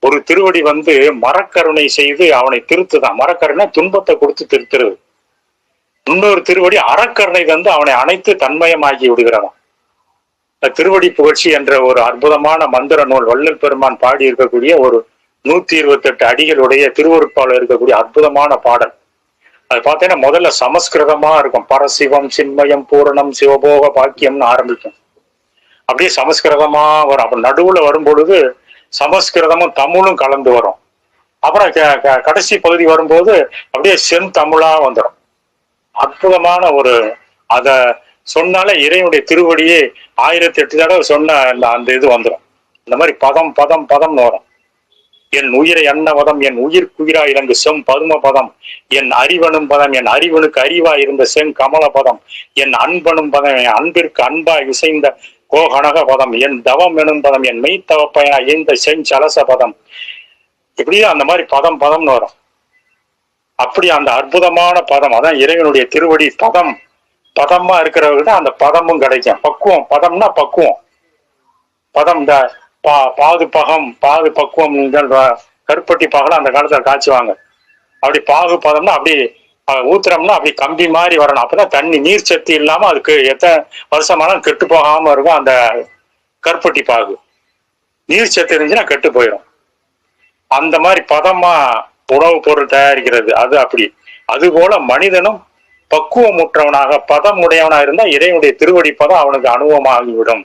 ஒரு திருவடி வந்து மரக்கருணை செய்து அவனை திருத்துதான். மரக்கருணை துன்பத்தை கொடுத்து திருத்துறது. இன்னொரு திருவடி அறக்கருணை வந்து அவனை அனைத்து தன்மயமாகி விடுகிறவன். திருவடி புகழ்ச்சி என்ற ஒரு அற்புதமான மந்திர நூல் வள்ளல் பெருமான் பாடி இருக்கக்கூடிய ஒரு 128 அடிகளுடைய திருவருட்பால இருக்கக்கூடிய அற்புதமான பாடல். அது பார்த்தீங்கன்னா முதல்ல சமஸ்கிருதமா இருக்கும். பரசிவம் சின்மயம் பூரணம் சிவபோக பாக்கியம்னு ஆரம்பிக்கும். அப்படியே சமஸ்கிருதமா வரும். அப்ப நடுவுல வரும்பொழுது சமஸ்கிருதமும் தமிழும் கலந்து வரும். அப்புறம் கடைசி பகுதி வரும்போது அப்படியே செந்தமிழா வந்துடும். அற்புதமான ஒரு அத சொன்னாலே இறைவனுடைய திருவடியே 1008 தடவை சொன்ன அந்த இது வந்துடும். இந்த மாதிரி பதம் பதம் பதம்னு வரும். என் உயிரை அன்னவதம் என் உயிர்க்குயிரா இறங்கு செம் பதும பதம் என் அறிவனும் பதம் என் அறிவனுக்கு அறிவா இருந்த செங்கமல பதம் என் அன்பனும் பதம் என் அன்பிற்கு அன்பா இசைந்த கோகனக பதம் என் தவம் எனும் பதம் என் மெய்த்தவ பயனா இந்த செஞ்சலச பதம். இப்படியே அந்த மாதிரி பதம் பதம்னு வரும். அப்படி அந்த அற்புதமான பதம் அதான் இறைவனுடைய திருவடி பதம். பதமா இருக்கிறவர்கள் தான் அந்த பதமும் கிடைக்கும். பக்குவம் பதம்னா பக்குவம். பதம் இந்த பாது பகம் பாது பக்குவம் கருப்பட்டி பாகலாம் அந்த காலத்துல காய்ச்சுவாங்க. அப்படி பாகு பதம்னா அப்படி ஊத்துறோம்னா அப்படி கம்பி மாதிரி வரணும். அப்பதான் தண்ணி நீர் சத்து இல்லாம அதுக்கு எத்தனை வருஷமானாலும் கெட்டு போகாம இருக்கும். அந்த கருப்பட்டி பாகு நீர் சத்து இருந்துச்சுன்னா கெட்டு போயிடும். அந்த மாதிரி பதமா உணவுப் பொருள் தயாரிக்கிறது அது அப்படி. அது போல மனிதனும் பக்குவமுற்றவனாக பதம் உடையவனாக இருந்தா இறைவனுடைய திருவடி பதம் அவனுக்கு அனுபவமாகிவிடும்.